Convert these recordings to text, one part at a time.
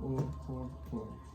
4.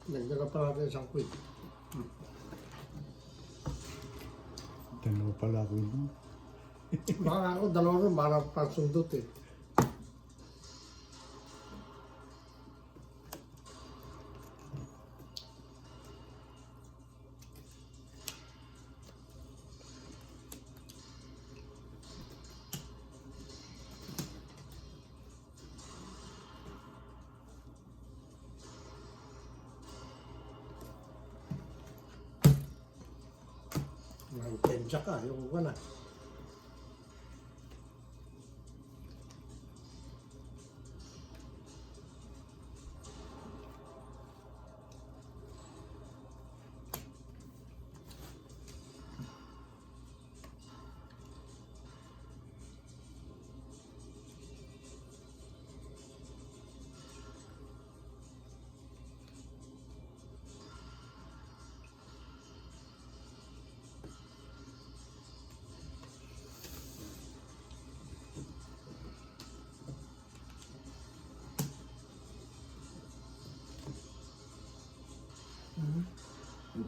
Nagdaga pa natin isang quick. Dalawa pala ako yun. Baka ako dalawa rin, para pansundot eh. Nangtensya ka, yung ka na.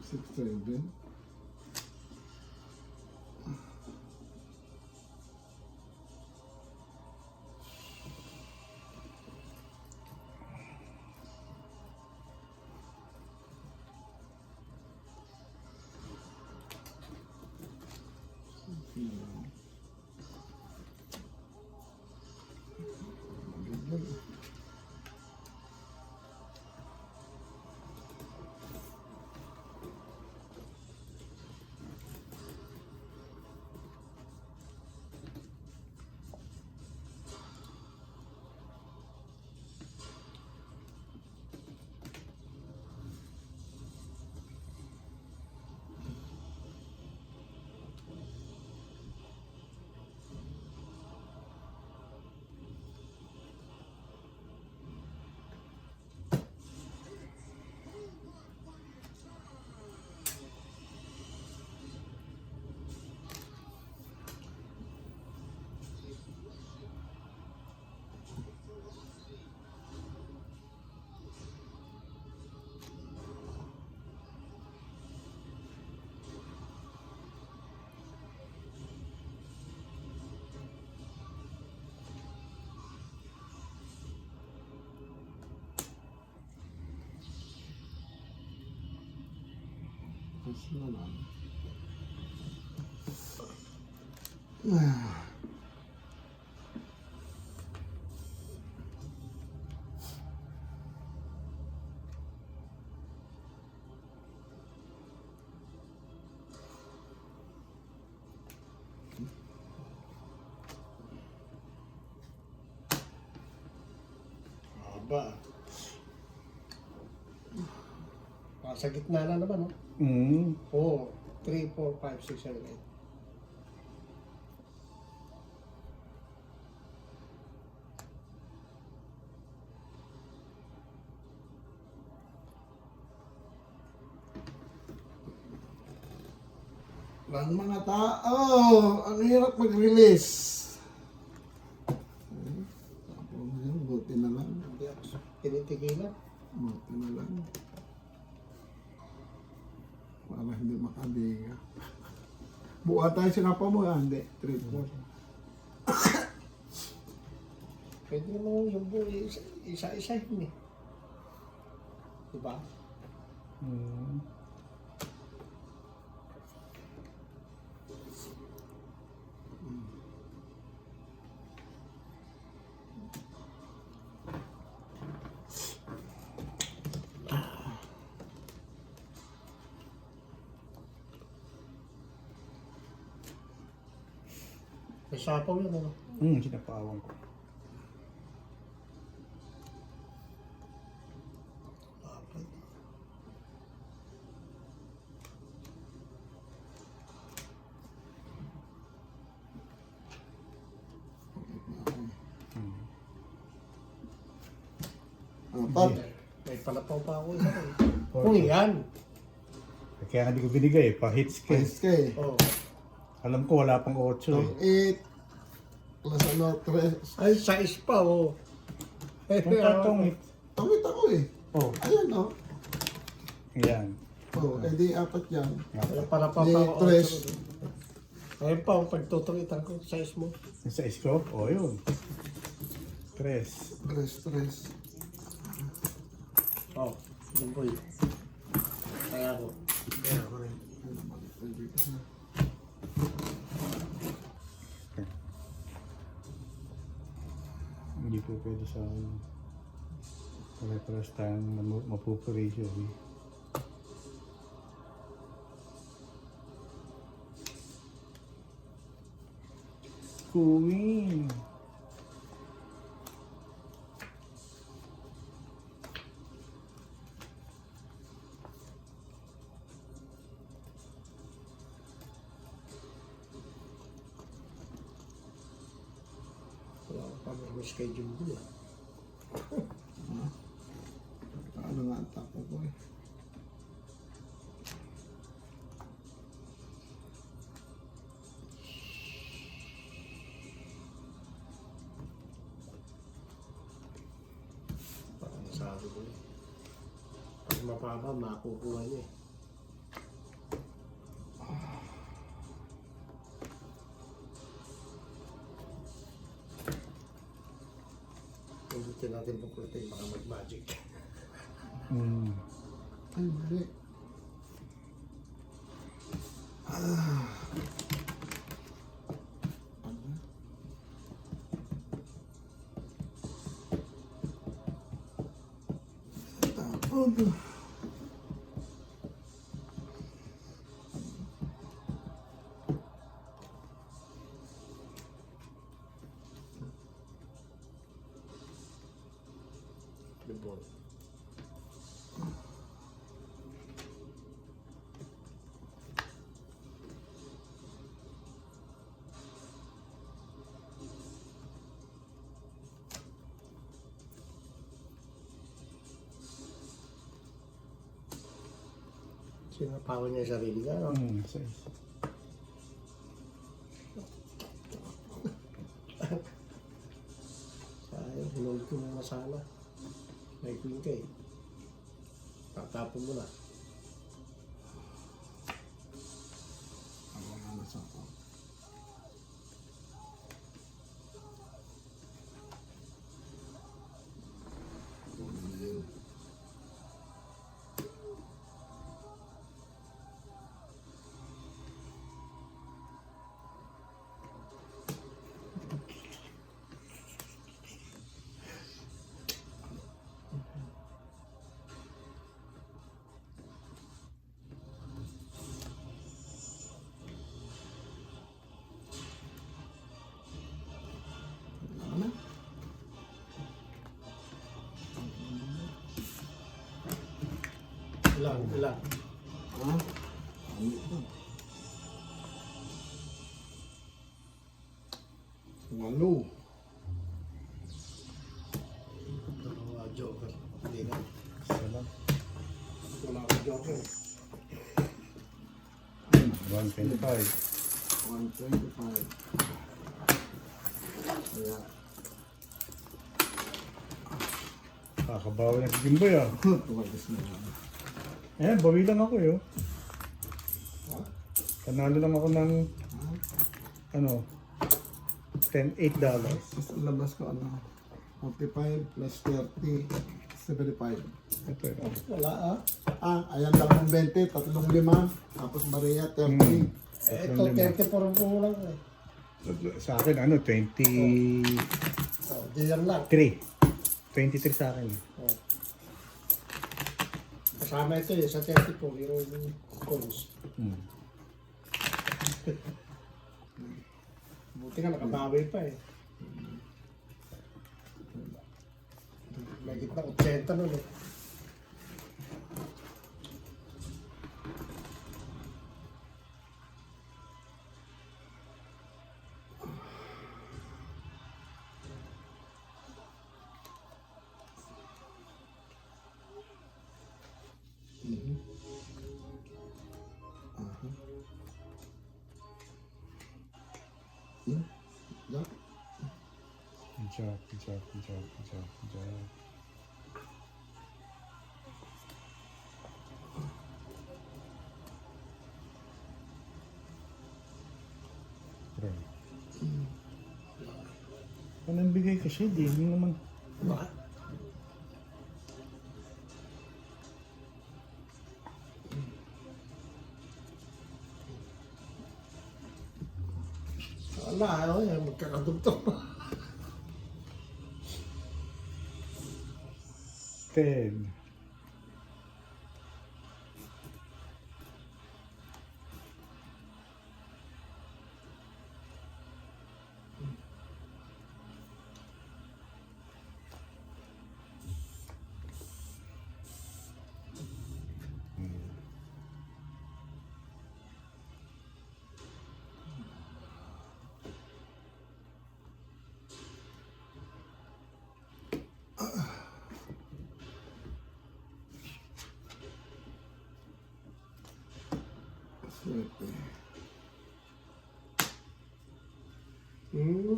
Six, 7. Tapos na lang. Aba. Sa gitna na naman, no? Mm. 4, 3, 4, 5, 6, 7, 8. Lang mga tao, ang hirap mag-release. Tapos yun, buti na lang. Hindi ako tinitigilan. Buti na lang. Para hindi makabiga. Buka tayo sinapa mo, hindi. 3, 4. Pwede naman yung buhay, isa-isa yun eh. Diba? Mm. Sapaw yun, ano? Sinapawang ko. Apat. Apat. May palapaw pa ako isa ko. Kung yan. Kaya nga di ko binigay, pa-hits ka. Pahis ka eh. Oh. Alam ko wala pang 8 eh. 8. Plus ano, 3. Ay, size pa, oh. Ang tatong hits. Tawit ako eh. Oh, Ayan oh. yan. Oh, edi apat yan. May palapaw Di, pa ako. tres. Ayun pa, ang pagtutungitan ko, size mo. Yung sa scope, yun. 3. 3. Oh, yun po yun. Kaya ako. Kaya ko rin. Ano naman, pwede ka na. Hindi po pwede sa akin. Pare-paras tayong mapupurisyo. Eh. Queen. Wala ko pa may schedule ko eh. Ano nga ang tapo ko eh. Parang nasabi ko eh. Pag mapapa, makukuha niya eh. Hindi natin pupulitin, baka mag-magic. Ay, mali. Tapos. The ball. Sinapawan niya yung sarili ka, no? 6. Sayang, hinulog ko muna sana. May queen ka eh. Tatapon mo na. Ako nga nasa ako. Ano na yun? Ano na? Ilang, ilang. Ha? Ano ito? Walo. Dalawa joker. Hindi na. Salam. Wala akong joker. 125. 125. Kaya, Kakabawi na si Jimboy ah. tumagas na lang. Ayan, bawi lang ako eh. Oh. Ha? Panalo lang ako ng, Ha? $8. Tapos ang labas ko ano, 45 plus 30, 75. Ito eh. Wala ah. Ayan lang ng 20, 35, tapos Maria 30. Eh, ito, 30 pa rin po lang eh. Sa akin, 23. Oh, diyan lang. 23 sa akin. Oh. Kasama ito eh, sa 30 po, yung cones. Buti nga nakabawi pa eh. May gitna 80 nun eh. Yeah. Good job, good job, good job, good job, good job. Try. Anong bigay kasi, di hindi naman. Bakit? Wala, ano yan, magkakadugtong. 10.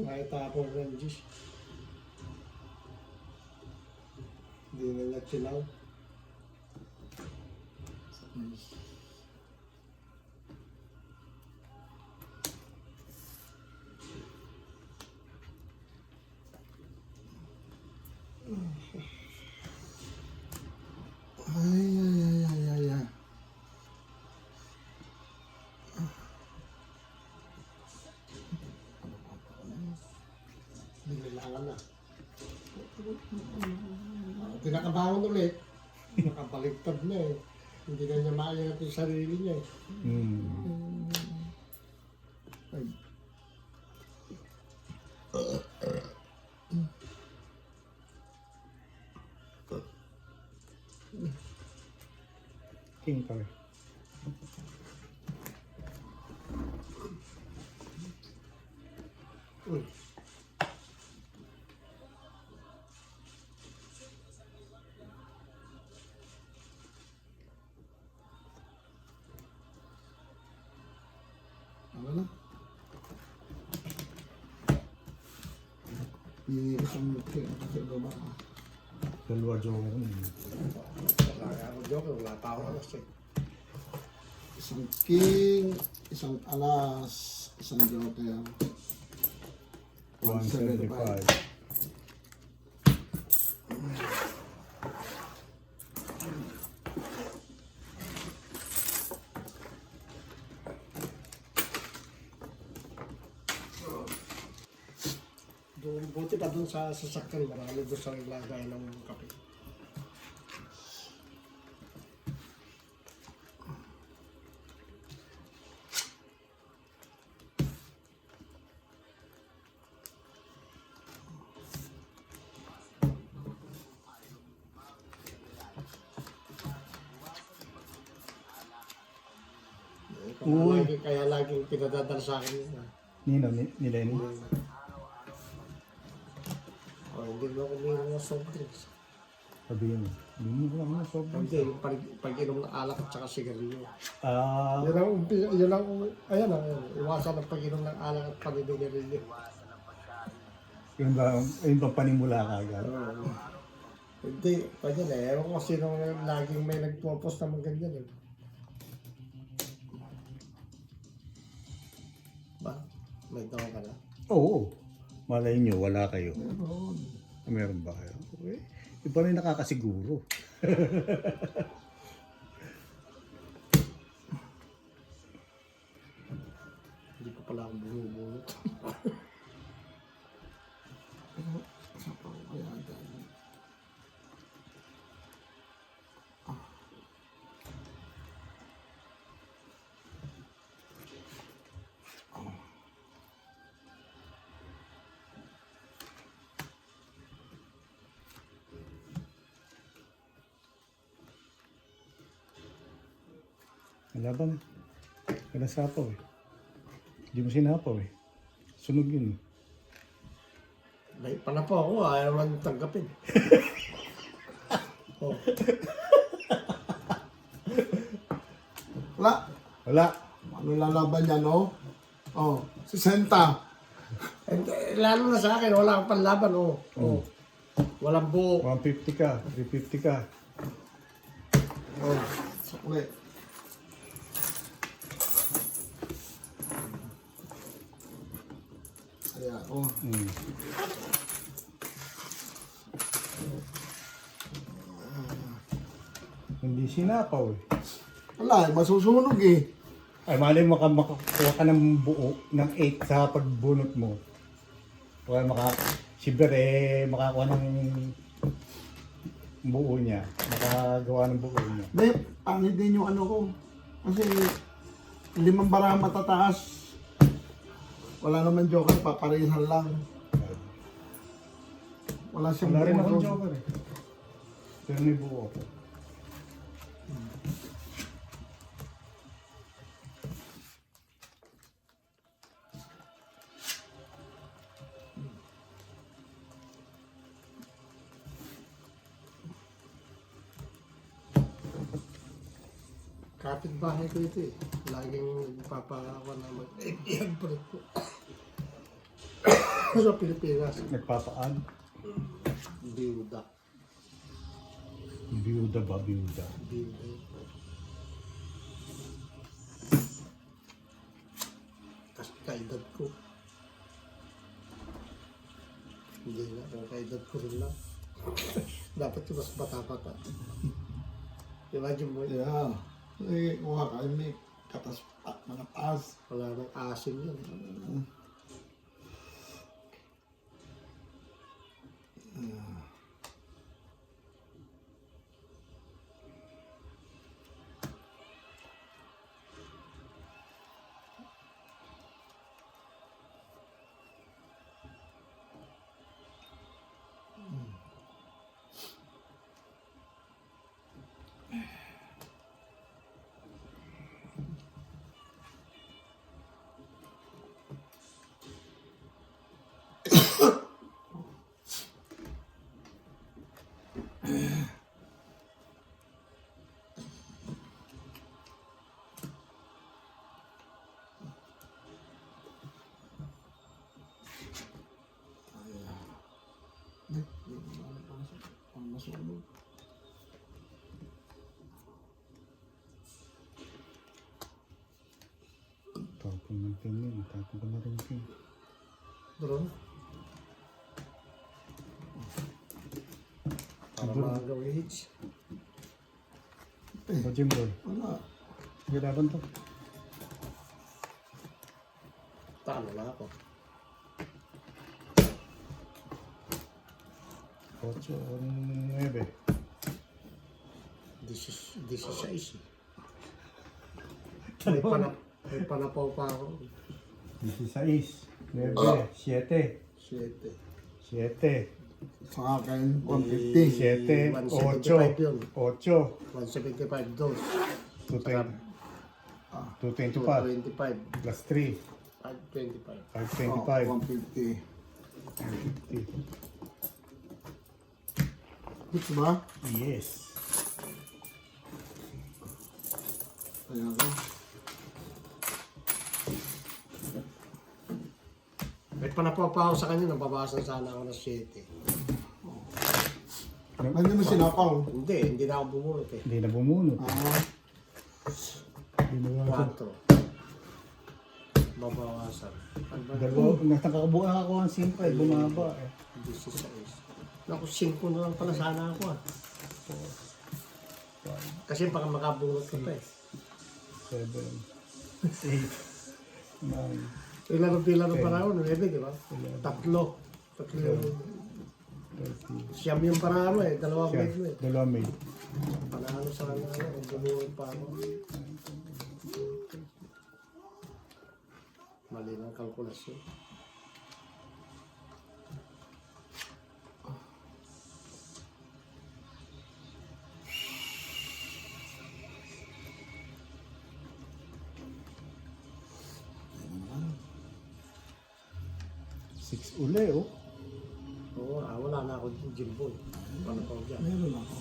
Kahit tapong ng Diyos. Hindi nila chilaw. Ay. Nilalangan na. Pinakabangon ulit. Nakabaligtad na eh. Hindi na niya maayat yung sarili niya eh. Ay. King pa rin. Uy. Ano na? Isang mukha kasi baba. Dalawa joker na yun. Wala ako joke, wala pa ako alas eh. Isang king, isang alas, isang joker. 175. Doon, buti pa doon sa sasakyan, marami doon sa ilagay ng kape. Uy. Kaya laging pinadadala sa akin yun. Nino, ni Lenny. Oh, hindi mo ako uminom ng soft drinks. Sabihin mo. Hindi mo lang na sobrang. Hindi, yung pag-inom ng alak at saka sigarilyo. Ah, Yun lang, ayan, iwasan ang pag-inom ng alak at paninigarilyo. yun ba panimula ka agad? Hindi, pwede na. Ewan ko sino laging may nagpo-post naman ganyan eh. Ba? May tawa ka na? Oo. Malay nyo, wala kayo. Meron. Meron ba kayo? Okay. Iba rin nakakasiguro. Hindi ko pala akong bunubunot. Sa pa ko kaya dyan. Laban. Kaya sapaw eh. Hindi mo sinapaw eh. Sunog yun eh. May pala po ako, ayaw lang tanggapin. Oh. Wala. Wala. Ano lalaban niya, no? Oh, 60. And, lalo na sa akin, wala akong panlaban. Oh. Oh. Walang buo. 150 ka, 350 ka. Oh, sakli. Ayan, oh. Hmm. Hindi sinapaw eh. Wala, masusunog eh. Ay, malay mo makakuha ka ng buo ng 8 sa pagbunot mo. Kaya siyempre makakuha ng buo niya. Makagawa ng buo niya. Hindi, pangit din yung ano ko. Kasi 5 bara matataas. Wala naman joker, paparihan lang. Wala siyang Wala rin buo akong doon. joker eh. Pero may buo ako. Kapit-bahay ko ito eh. Laging nagpapakawa na mag-i-break ko. Sa Pilipinas, Nagpapaan. biyuda. Biyuda ba? Biyuda. Biyuda. Kasi kaedad ko. Hindi na, kung kaedad ko rin lang. Dapat yung mas bata-bata. Imagine mo, Yeah. Eh, kuha kayo may katas at mga taas. wala nang asim yun. Ang masunog. Tapon ng pin yun. Tapon ko na rin pin. Drone. Para magawin hits. O Jimboy. Wala. Sige, laban to. Talo na ako. 8 o 9. 16 eh. May panapaw pa ako. 16. 9. 7. 7. 7. Sa akin, 150. 7. 175 yun. 8. 175 dos. 225. 225. Plus 3. 525. 525. 150. 550. Hits ba? Yes. Ayan ko. May panapaw pa ako sa kanya. Nababasan sana ako ng 7. Hindi mo sinapaw. Hindi na ako bumunot eh. Hindi na bumunot. Ah, Hindi na ako. 4. Mabawasan. Ano ba? Dalawa, nakakabuha ako ang 5 ay bumaba eh. 16. Naku, 5 na lang pala sana ako ah. Kasi baka makabunot ka pa eh. 7, 8, 9, Ilan ang pila ng panahon? 9, di ba? Tatlo yung 30. siyam yung panahon eh. Dalawang Siya, medyo eh. dalawa may. Panahon sa kanya eh. Bumunot pa ako. Mali ng kalkulasyon. 6 uli, oh. Oo, wala na ako gym boy. Paano pa ako dyan? Meron ako.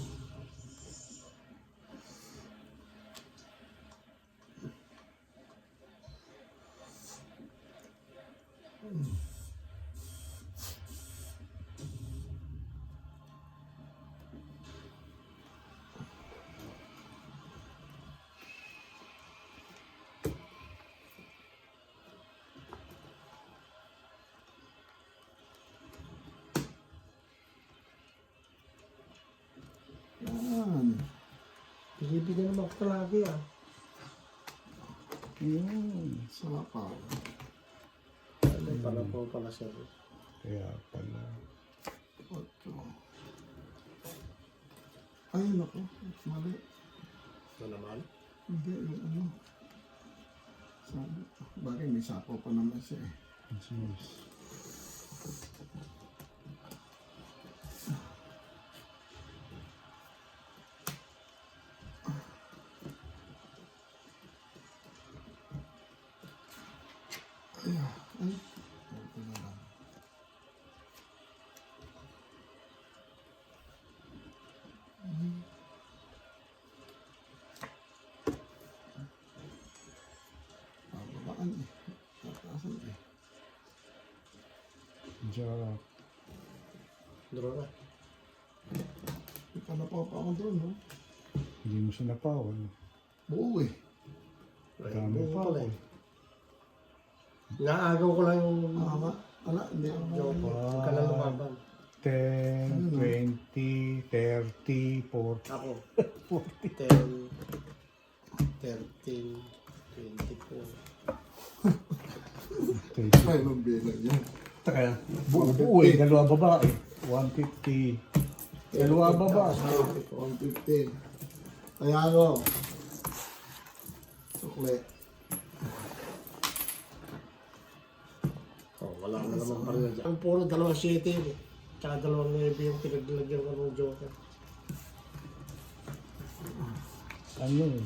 Yan. Binibigyan naman ako lagi ah. Yun. Sapa. Ano pala po pala sir? Kaya pala. 8. Ayun ako. Mali. Ito naman. Hindi, yung ano. Sabi. Bagay, may sapo pa naman siya eh. Jeez. Ayan. Ay. Ito na lang. Babaan eh. Tatasan eh. Jack. Draw na. Ikalapaw pa ako doon, no? Hindi mo siya napawan. Buo eh. Ay, Dami buo pa pala ako. eh. Inaagaw ko lang yung Wala, hindi ako. joke. Wow. Ka lang lumaban. 10, 20, 30, 40. Ako. 10, 13, 24. Ay, nung bilang yan. Kaya, buo eh. Dalawa babae. 150. Dalawa babae. 150. Kaya ano? Sukle. Oh, wala na naman pa rin dyan. Ang puro 2-7 eh. Tsaka 2-9 yung pinaglagyan ko ng joker. Ano eh.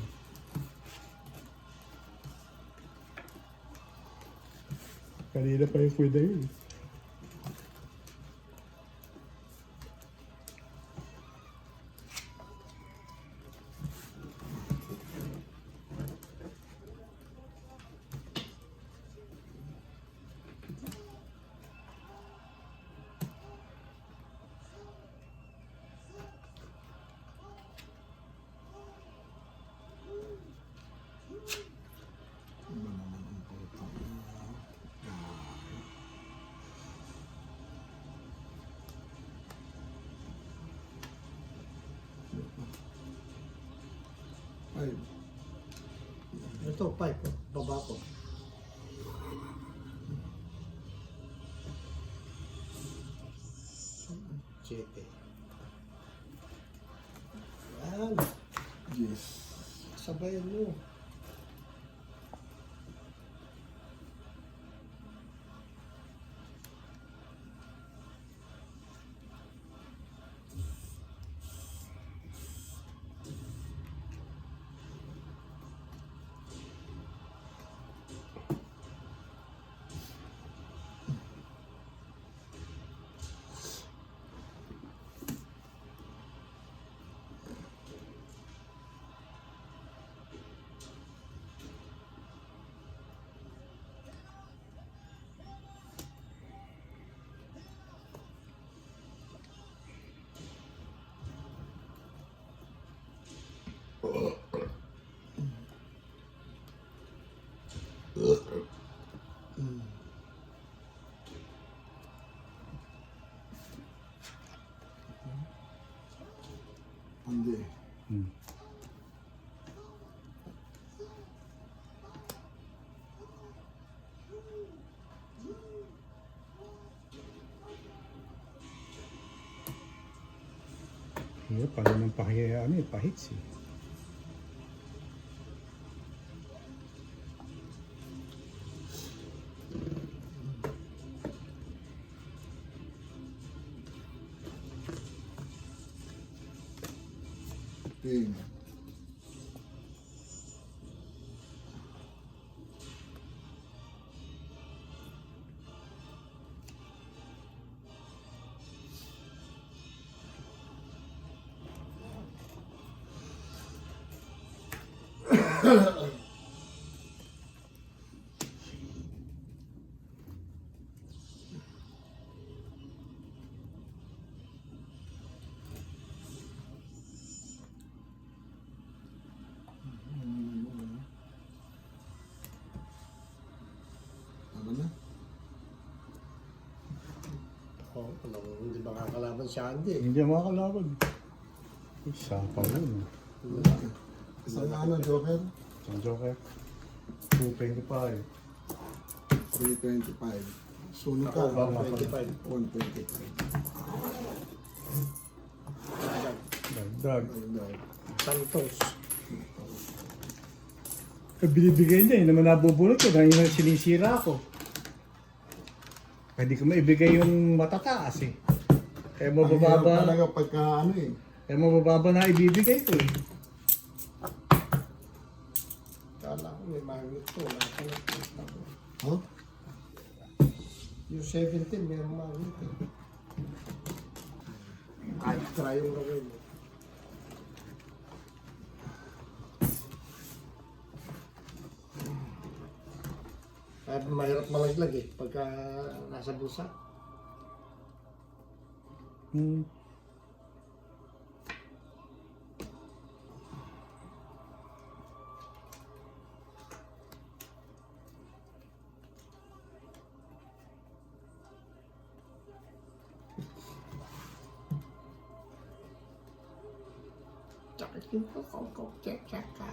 Kanina pa yung pwede yun. Ano naman ang putang ay, Ito, 5. Baba ko. Siyete. Yan. yes. Sabayan mo. Hindi. Hmm. Yeah, pala ng ano eh, pahits eh. Ting. Tama na. Oh, hindi makakalaban si Andy. Hindi ako makakalaban. Isa pa yun. Isang ano, Joker? Isang joker. 225. 325. Sunod ka. Ako, 125. 125. Dagdag. Santos. Binibigay niya, hindi naman nabubulot ko dahil yung sinisira ko. Hindi ko maibigay yung matataas eh. Kaya Ang hirap mabababa, talaga pagka ano eh. kaya mabababa na ibibigay ko eh. Kala ko may magnet ko. Wala ka na. Huh? Yung 17, may magnet eh. Kahit try yung gawin mo. Kaya mahirap malaglag eh, pagka nasa bulsa. Hmm. Tsaka yung kong check ka.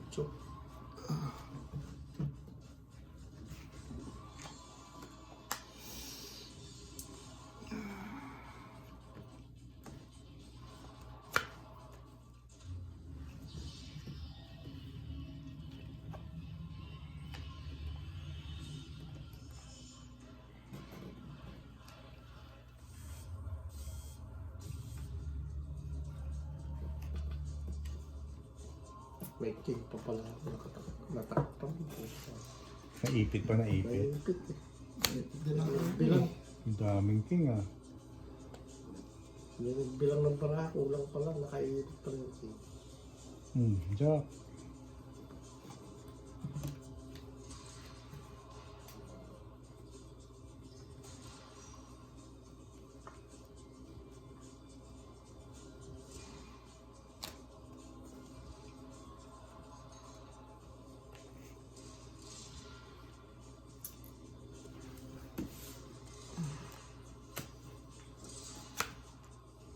So, may king pa pala natakpan. Naipit pa, naipit. Naipit eh. Hindi na Bilang, Ang daming king ah. yung bilang ng para, kulang pa lang, nakaipit pa rin king. Jack.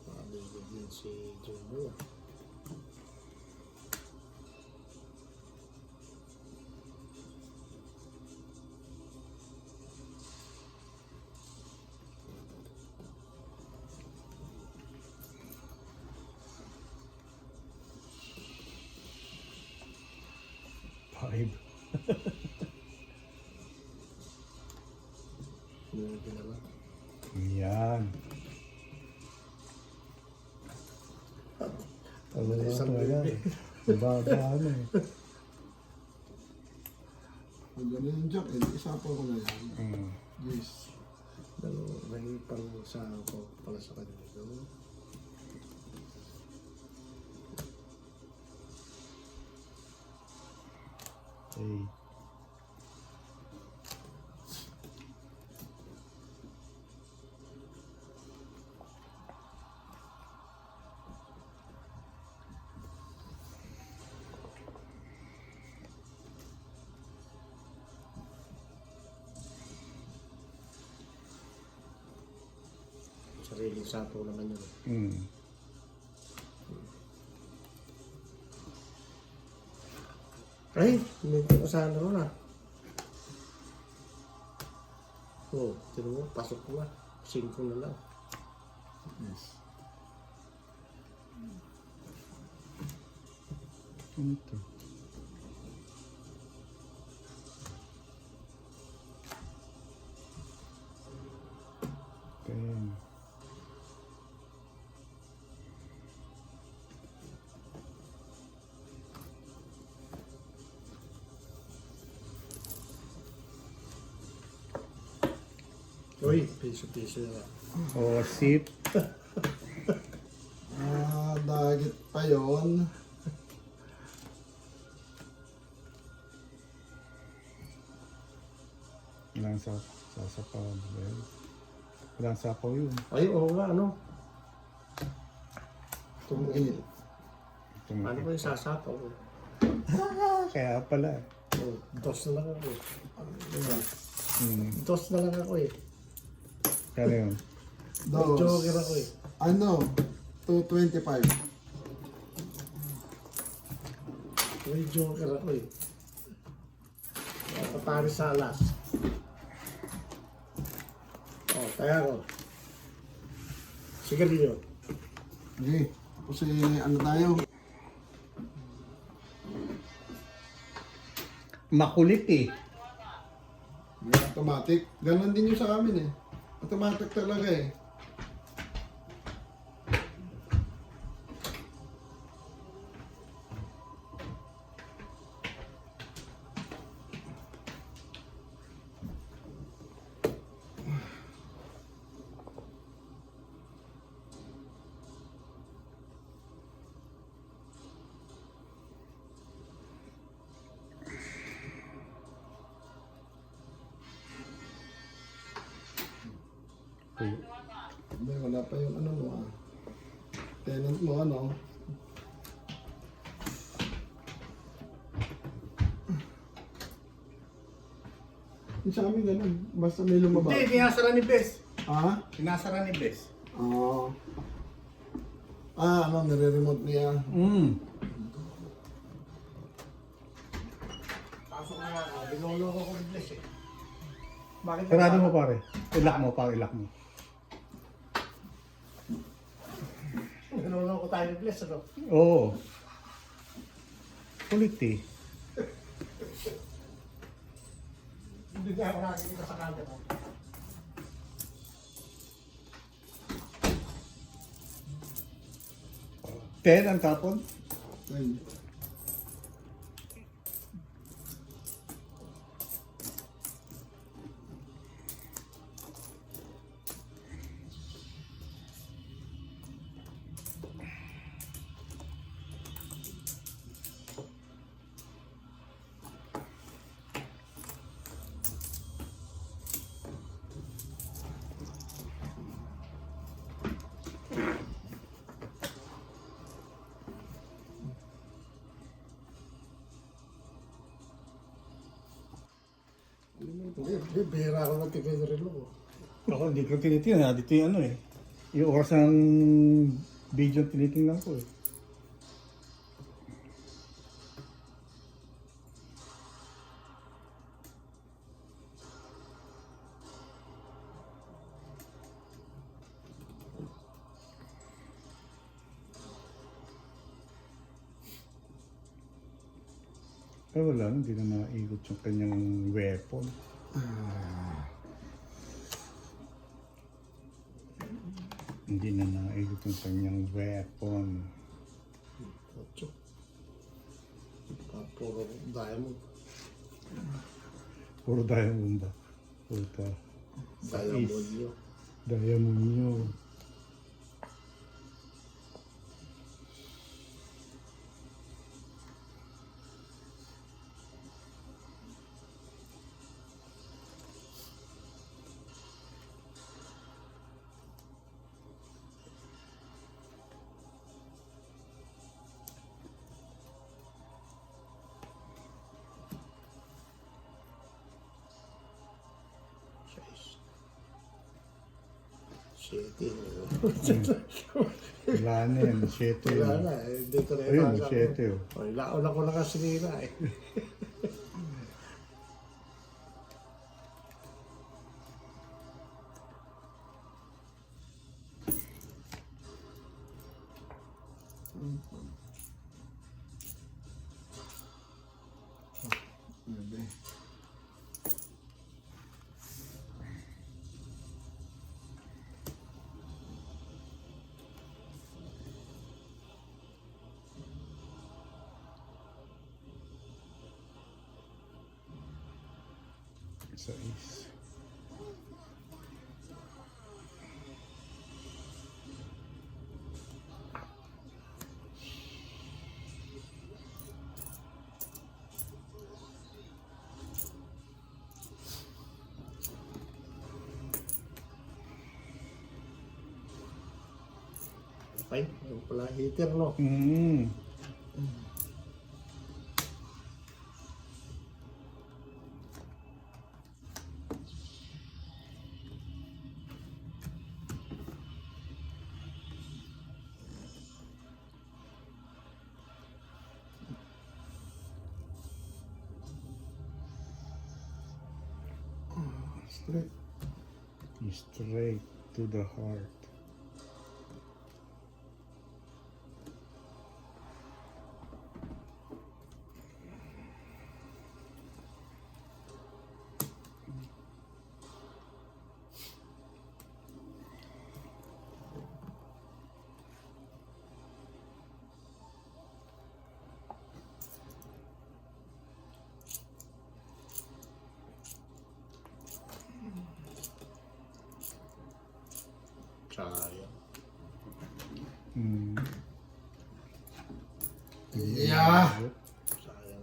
Mabigyan din si Jumbo. Five. Yung ginawa. Yan. Wala Isang talaga. Baga ano eh. Pag gano'n yung jack, eh, isapan ko na yan. Yes. May pang sa ako pala sa kanila. No? Okay. Sariling sapo naman yun. Ay, medyo ko sana ron ah. Oh, tinan mo, pasok ko na. 5 na lang. Yes. Ano to? Ayan. Uy, Uy, piso-piso na. O sip. Dagit pa yon. Walang sasapaw. Well, walang sapaw yun. Ay, oo nga, ano? Tumingin. Ano ba yung sasapaw? Kaya pala. Oh, dos na lang ako. Hmm. Dos na lang ako eh. Kaya yun. May joker ako eh. Ano? 225. May joker ako eh. Papari sa alas. Oh, kaya ko. Sigarilyo. Okay. Kasi ano tayo? Makulit eh. May automatic. Ganon din yung sa amin eh. Automatic talaga eh. Hindi, wala pa yung ano mo ah. Tenant mo ano. Yung sa amin ganun. Basta may lumabas. Hindi, pinasara ni Bes. Ha? Pinasara ni Bes. Oo. Ano, nire-remote niya. Pasok na nga. Binuloko ko ni Bless eh. Bakit? Sarado mo pare. Ilak mo pare, ilak mo. Binuloko tayo ni Bless ano? Oo. Kulit eh. Hindi nga ako nakikita sa kanya. Ten ang tapon. Ayun. Hindi, bihira ako ng tigil-relo ko. Ako hindi ko tinitingnan. Dito yung ano eh. Yung oras ng video tinitingnan ko eh. Pero wala, hindi na naikot yung kanyang weapon. Hindi na naikot yung kanyang weapon. Ocho. Puro diamond. Puro diamond ba? Puta. Diamond nyo. Diamond nyo. Shitty. Wala na yan, 7 Wala yun. na eh. Dito na Ayun, itaas ako. 7 oh. Oy, laon ako na kasi nila eh. Bebe. Sa is. Ay, yung pala heater, no? Mm. Straight. Straight to the heart. Sayang. Mm. Yeah. Sayang.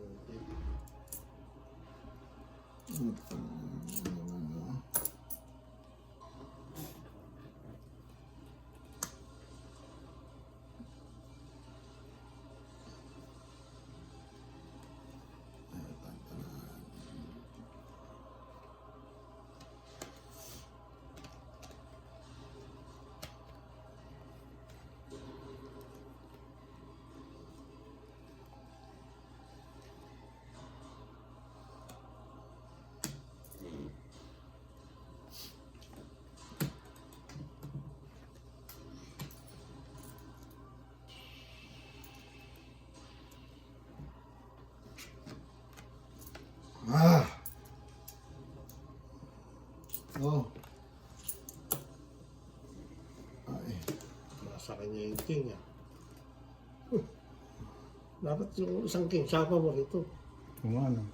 Ah. Oh. Ay. Nasa kanya yung king, ah. Dapat yung isang king, sapa mo rito. Kung ano.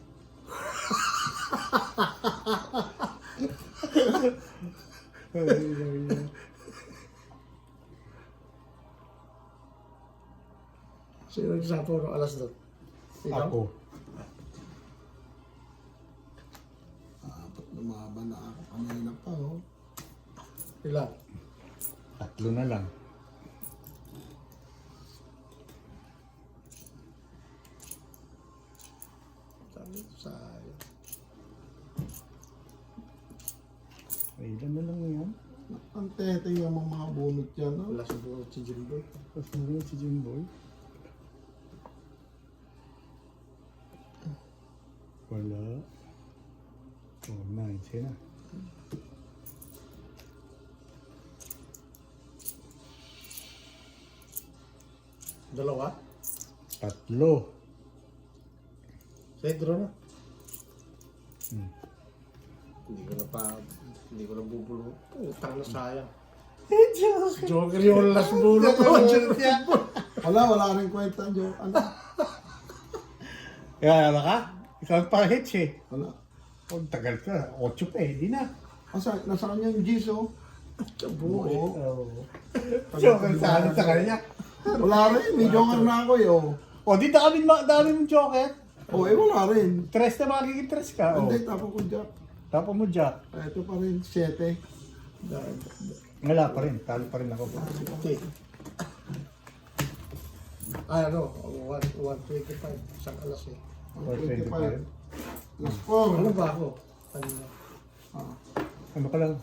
Sino nagsapa mo ng alas doon? Ikaw? Ako. Apat lumaban na ako kanina pa, oh. Ilan? 3 na lang. Sabi ko, sayang. Ilan na lang yan? Ang tete yung mga bunot yan, oh. Wala sa buong si Jimbo. Tapos na rin si Jimboy. Wala. Oh, 9. Sige na. Dalawa? 3. Pedro na. Hmm. Hindi ko na bubulo. Utang na sayang. Joker yung last bulo ko. Wala rin kwenta, Jo. Ano? Kaya alam ka? Ikaw ang pa-hits eh. Wala. Oh, tagal ka. 8 pa eh. Di na. Nasa kanya yung G's, oh. Sa buo eh. Oo. So, kung saan sa kanya. Wala rin, may joker na ako, eh, oh. O, di dami mong joker. Oh, wala rin. Tres na magiging tres ka. O. Hindi, tapos ko Jack. Tapos mo Jack. Ito pa rin, 7. Wala pa rin. Talo pa rin ako. Okay. Ay, ano, 125. Isang alas eh. 425. Plus Ano 4. ba ako? Ano na? Ano ka lang?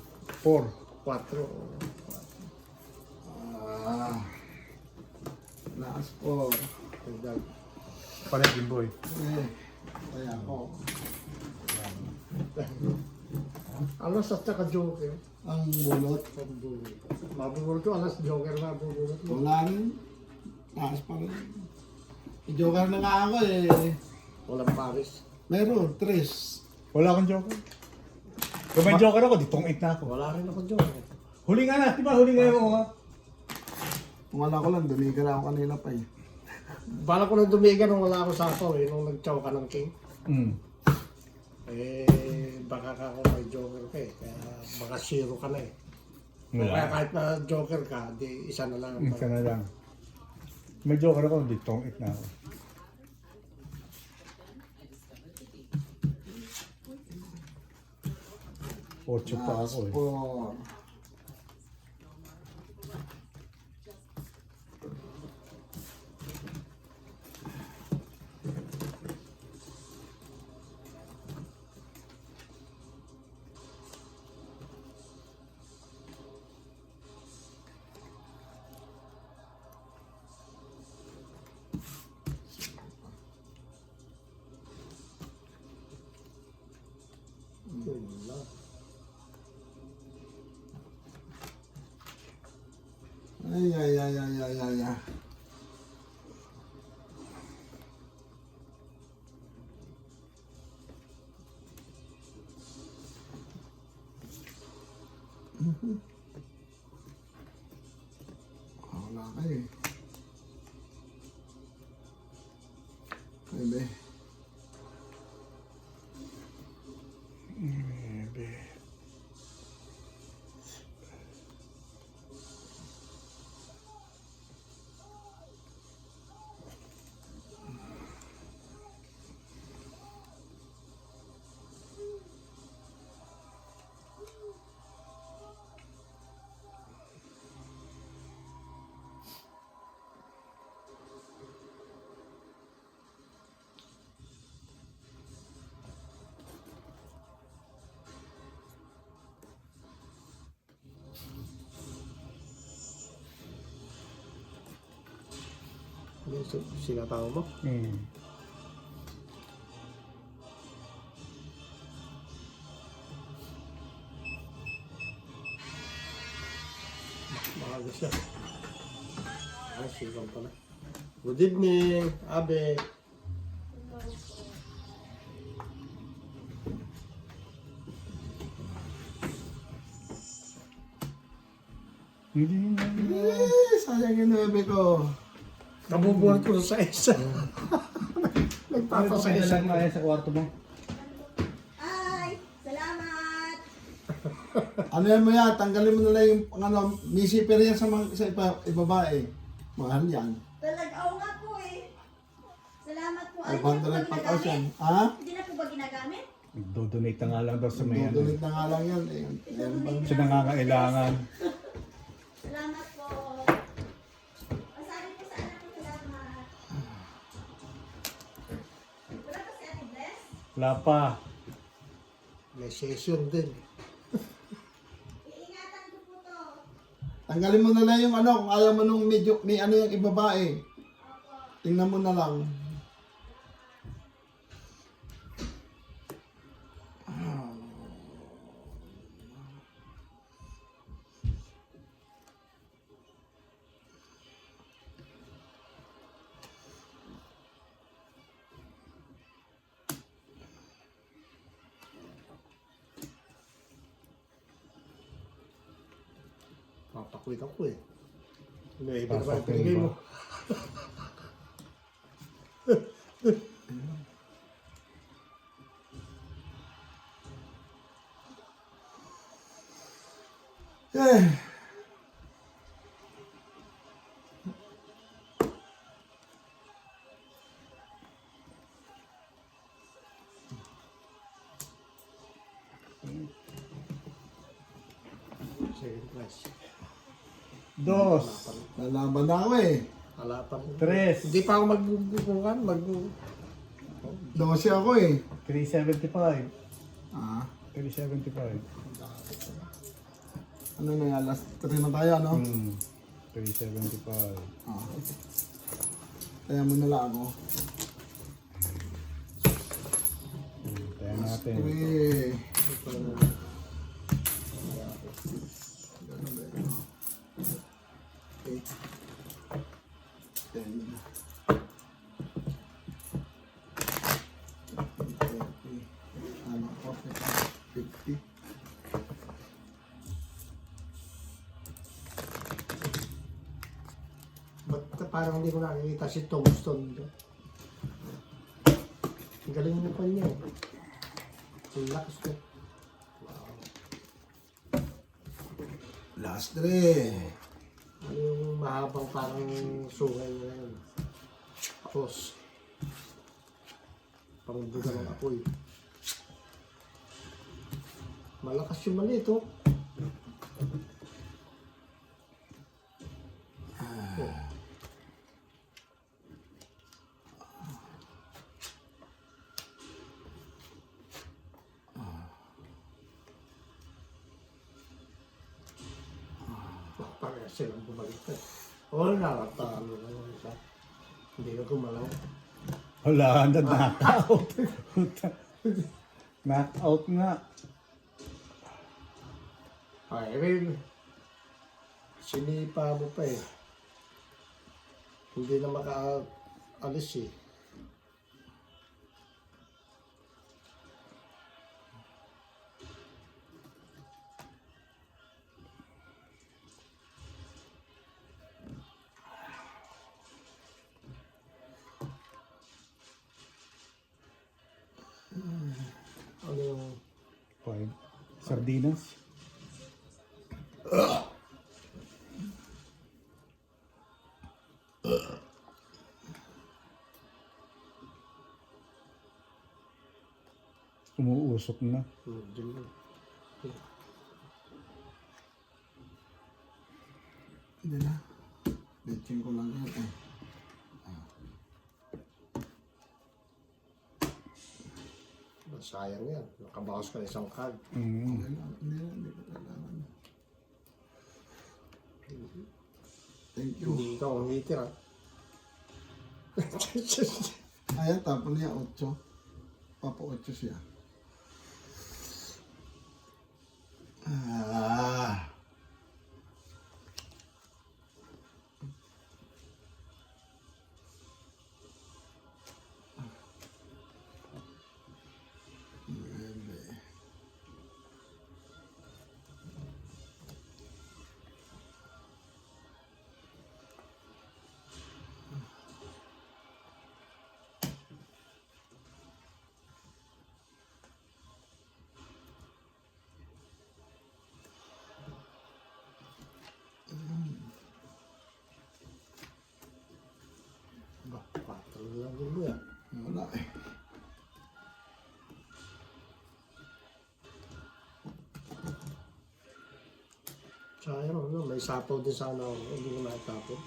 4. 4. Plus 4. Palit din boy. Kaya ako. Alas at saka joker. Ang bulot. Mabubulot ko, alas joker na bubulot mo. Wala rin. Taas pa rin. I-joker na nga ako, eh. Walang Paris. Meron, 3. Wala akong joker. Kung may joker ako, di tong 8 na ako. Wala rin ako joker. Huli nga na. Di ba? Huli nga yung mga. Kung wala ko lang, dumiga na ako kanina pa, eh. Bala ko nang dumiga nung wala ako sapaw eh. Nung nag-chow ka ng king. Baka ka ako may joker ka eh. Kaya baka 0 ka na eh. Kaya Wala. kahit na joker ka, di isa na lang. Isa na lang. May joker ako, di tong 8 na ako. Ocho pa ako eh. 4. Ay, ay, ay, ay, ay, ay, ay. Wala kayo eh. Bebe. Bebe. Yung sinatawa mo. Maaga siya. Ay, sigaw pala. Good evening, Abe. Hindi na. Sayang yung bebe ko. Kabubuhan ko sa isa. Nagpapasa isa. lang na sa kwarto mo. Ay, salamat! Ano yan mo yan? Tanggalin mo na lang yung ano, may zipper yan sa, sa ibabae. Mahal yan. Talaga, oo nga po eh. Salamat po. Ay, Ay, hindi na po ba bandal pag ginagamit? Ha? Hindi na po ba ginagamit? Do-donate na nga lang daw sa may ano. Dudunit na nga lang yan. Eh. Ayan ba? Sa nangangailangan. Salamat po. Masabi po sa anak ko, salamat. Wala pa si Ate Bless? Wala pa. May session din. Iingatan ko po to. Tanggalin mo na lang yung ano, kung ayaw mo nung medyo, may ano yung ibabae. Tingnan mo na lang. Papakwit ako eh. May iba na ba yung Pasok pinigay yung mo? Eh. Second prize. Dos. Lalaban na ako eh. Halapan. Tres. Hindi pa ako magbubukan. 12 ako eh. 375. Ah, 375. ano na yan? Last 3 na tayo, no? 375. Ah. Kaya mo na lang ako. Tayo natin. 3. Eight. 10. 50. Ba't parang hindi ko nakikita si Tombstone? Ang galing mo pa niya. Ang lakas ko. Last 3. Ano yung mahabang parang sungay na yun? Tapos, parang buga ng apoy. Malakas yung maliit, oh. Parang silang bumaliktad. Oo, nakatalo na yung isa. Hindi na gumalaw. Wala na, knockout. Knockout nga. Ay, rin. Sinipa mo pa eh. Hindi na makaalis eh. Ano yung... 5. Sardinas. Umuusok na. Diyan yun. Hindi na. Betching ko lang yan eh. Sayang yan. Nakabawas ka na isang card. Mm. Okay lang. Hindi ko kailangan. Thank you. Hindi ikaw ang hitir ah. Ayan, tapon niya 8. Papa 8 siya. Ah. Ba, 4 lang din mo yan. Wala eh. Sayang ano, may sapaw din sana ako. Hindi ko nakatapon.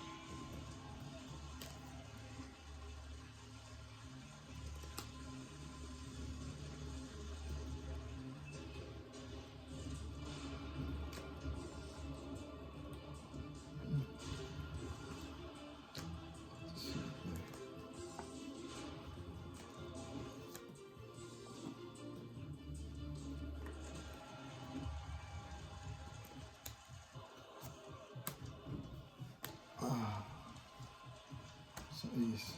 Sa is.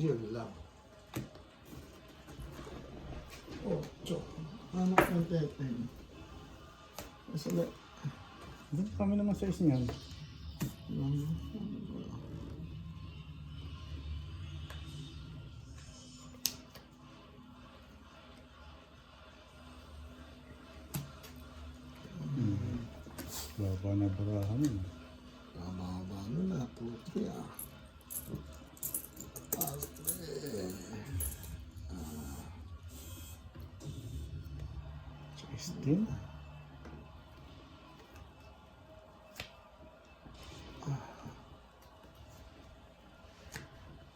Yun lang. 8. Anak ng teteng. Masala. Doon kami naman sa niyan. Baba na barahan yun. Mababa na puti ah. Still?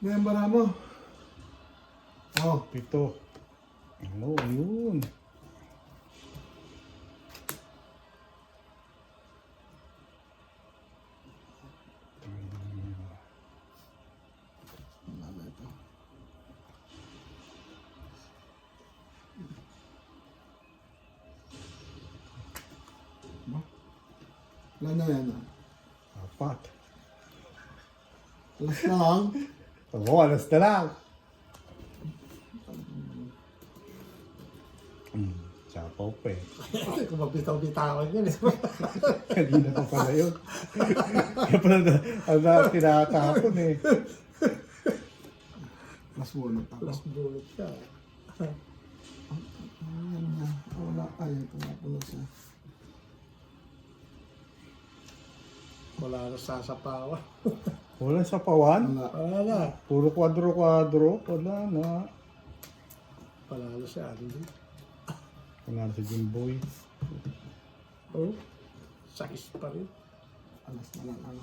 Ngayon bara mo. Oh, 7. Ano, yun. wala na ito. Ba? Wala na yan ah. 4. Alas na lang. Oo, alas na lang. Sapaw pa eh. Kung mabitaw-bitawan yun eh. Kanina pa pala yun. Kaya pala na tinatapon eh. Mas bunot ako. Plus bullet ka. Ayan na. Wala. Ay, tumapon na siya. Wala na sasapawa. Wala sapawan. Wala. Wala na. Puro kwadro-kwadro. Wala na. Panalo si Andy. Wala na si Jimboy. Oh, size pa rin. Alas na lang ano.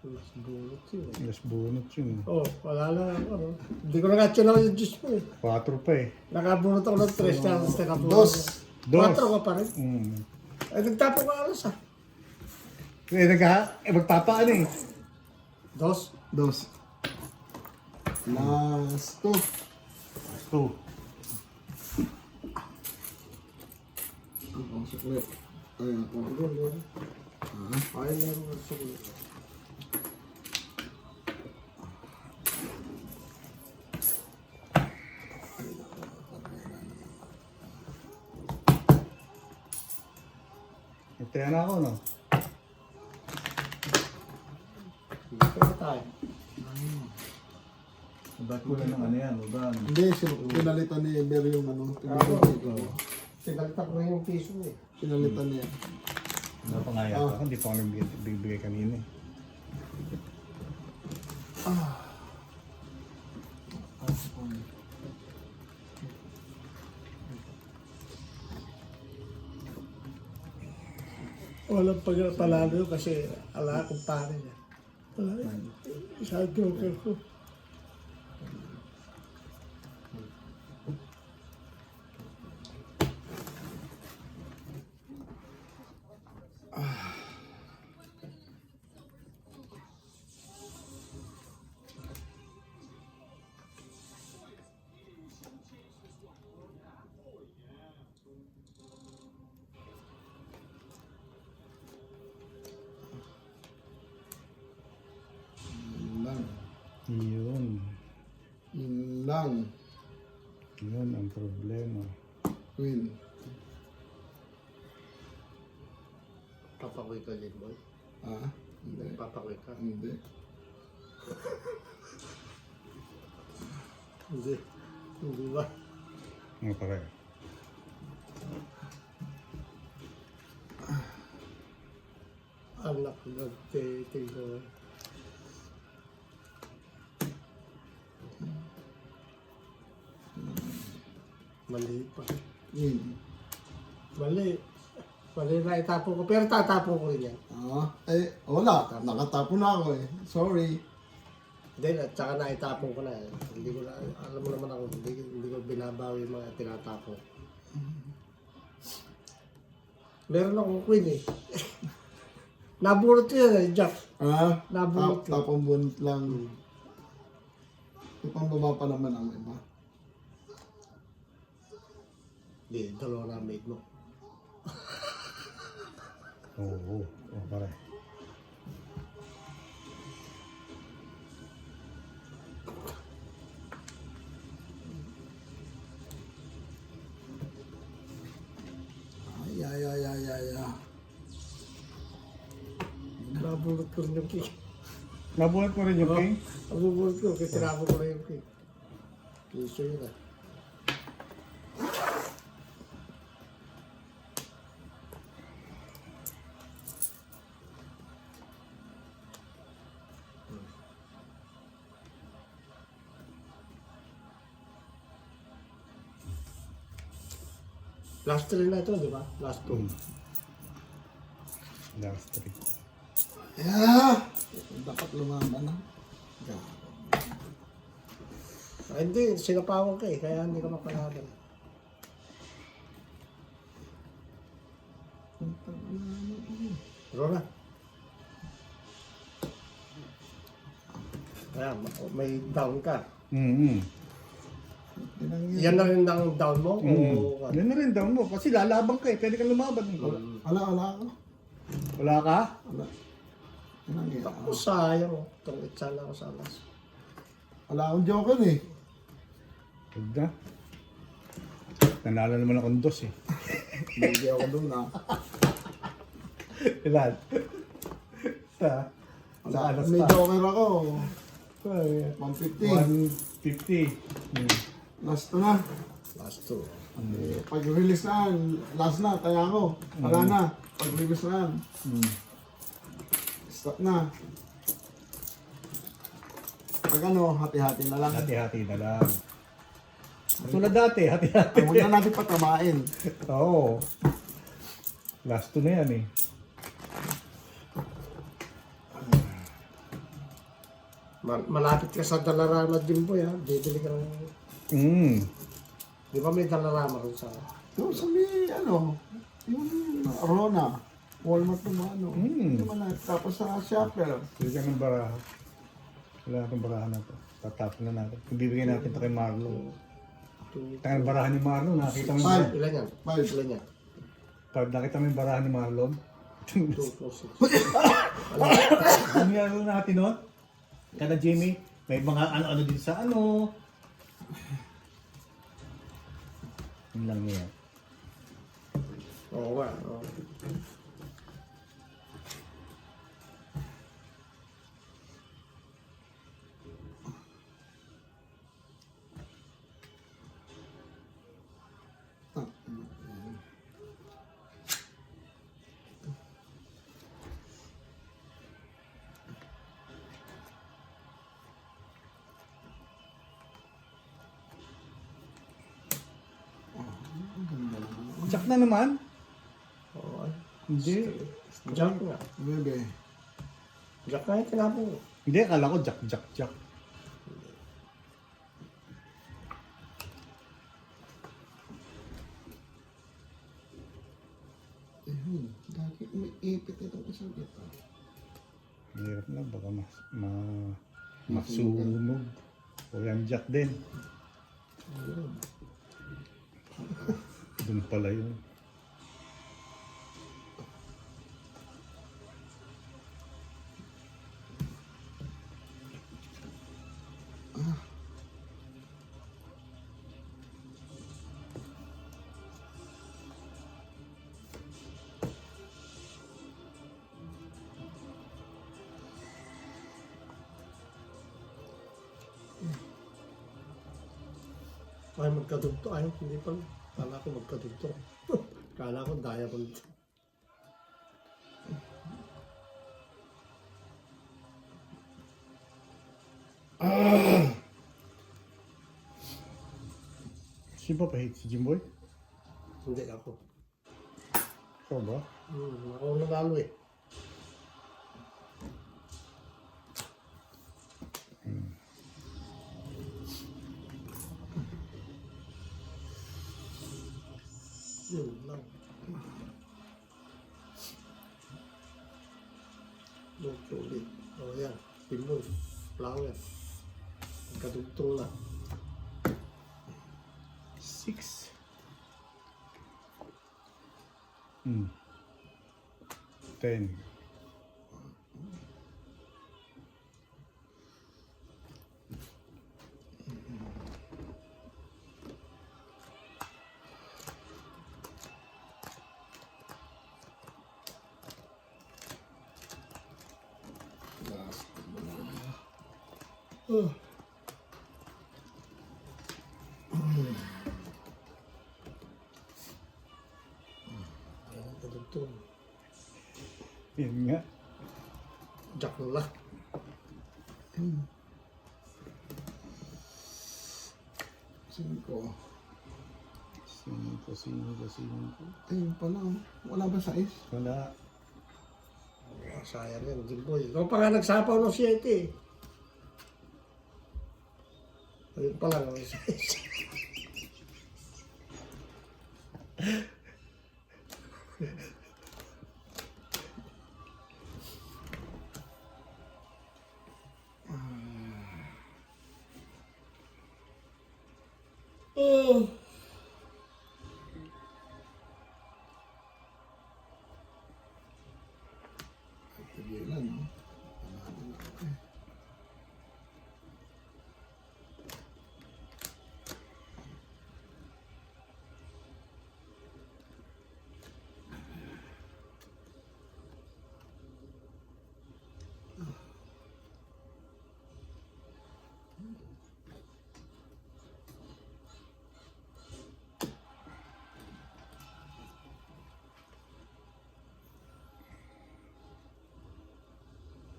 Mas bunot yun eh. Mas bunot yun. Oh, wala na ako. No? Hindi ko na nga chinaw yung juice mo eh. 4 pa eh. Nakabunot ako ng 3 na. Tapos nakabunot. Dos. 4 ka pa rin. Mm. Ay, nagtapo ka alas ah. Magpapaan eh. 2. Dos. Last two. 2. Ang suklit. Ay, ako. Ay, meron ka sa kulit. Ito na ako, no? Pwede tayo. Ba't ko lang ng ano yan, uban? Hindi, pinalitan ni Eber yung ano. Sinagtak na yung piso eh. Pinalitan niya. Napangayat ako, hindi pa ako nagbibigay kanina eh. Walang pagpalalo yun kasi ala akong pare niya. Wala yun. Isa joker ko. Lang. Yun. Lang. Yun ang problema. Queen. Papakoy ka din, boy. Ah? Hindi. Papakoy ka. Hindi. Hindi. Hindi ba? Ano pare? Anak nagtitig ko. Mali pa. Queen. Mali. Mali na itapo ko. Pero tatapo ko rin yan. Ah? Eh, wala. Nakatapo na ako eh. Sorry. Hindi, at saka na itapon ko na. Hindi ko na, alam mo naman ako, hindi ko binabawi yung mga tinatapo. Meron akong queen eh. Nabulot ko yan eh, Jack. Ah? Nabulot ko. Tapong bunot lang. Ipang baba pa naman ang iba. Hindi, dalawa na made mo. Oo, pare. Ay. Nabulot ko rin yung king. Nabuhat mo rin yung king? Nabulot ko, kasi tinapon ko na yung king. Piso yun ah. Last 3 na ito, di ba? Last 2. Last 3. Yeah! Dapat lumaban na. Ay, hindi, sinapawan ka eh, kaya hindi ka mapalaban. Pero na. Kaya, may down ka. Mm-hmm. Yan na rin ang down mo? O, Yan na rin down mo. Kasi lalabang ka eh. Pwede kang lumaban. Wala ako. Wala ka? Wala. Yan ang iya. Ako sayang. Itong itsala ko sa alas. Wala akong joker eh. Huwag na. Nanalo naman akong dos eh. Hindi ako doon ah. Ilan? Sa alas May pa. joker ako. Ay, 150. 150. Last to na. Last 2. Eh, pag-release na, last na, kaya ako. Wala na. Pag-release na, stop na. Pag ano, hati-hati na lang. Hati-hati na lang. Tulad dati, hati-hati. Huwag na natin patamain. Oo. Last two na yan eh. Malapit ka sa Dalarama Jimboy ha. Bibili ka ng... Di ba may Dalarama rin sa... Yung sa may, ano, yung Rona, Walmart naman, ano. Naman na, tapos sa Shopper. Bigyan ka ng baraha. Wala akong baraha na to. Tatapon na natin. Kung bibigyan natin ito kay Marlon. Tangan baraha ni Marlon, nakita mo yung Five. Ilan yan? Five. Ilan yan? pag nakita mo yung baraha ni Marlon. 2, 4, 6. Ano yung natin nun? Kada Jimmy, may mga ano-ano din sa ano. Yun lang yan. Oo nga. Oo. Jack na naman? Oo. Hindi. Jack nga. Bebe. Jack nga yung tinapon ko. Hindi, akala ko Jack. Dati may ipit itong isang ito. Hirap na, baka masunog. O yan Jack din. Doon pala yun. Ay, magkadugto. Ay, hindi pa. Kala ko magkadugto. Kala ko diamond. Sino pa pa-hate? Si Jimboy? Hindi ako. Ikaw ba? Ako nagalo eh. Yun lang. Loko ulit. O yan. Pinoy. Flower. Magkadugtong na. 6. 10. Magkadugtong. Yun nga. Jack na. Cinco. 5. Ayun pala. Wala ba size? Wala. Sayang yan, Jimboy. Ikaw pa nga nagsapaw ng 7 eh. Ayun pa lang. Tigilan, no?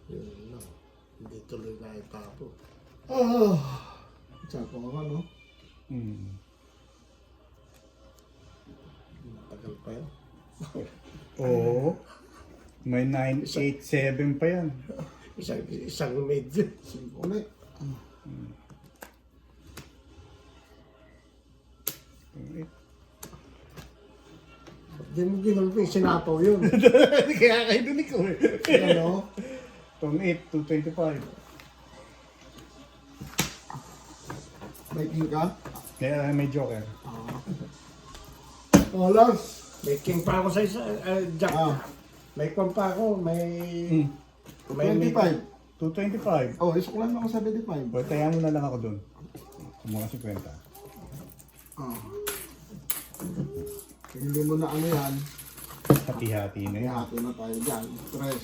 Yun lang. Hindi tuloy na itapo. Tsaka ako, no? Tagal pa yan. Oo. May 987 pa yan. Isang medyo. 5 ulit. Di mo ginulping sinapaw yun. Kaya kayo dunik ko eh. Ano? Itong 8, 225. May king ka? Kaya may joker. Oh, Lars. May king pa ako sa isa. Jack. Ah, May kwan pa ako. May... Hmm. May 25. 225. Oh, isok lang ako 75. Pwede tayo mo na lang ako dun. Sa mga 50. Ah. Hindi mo na ano yan. Hati-hati na yan. Hati na tayo dyan. Stress.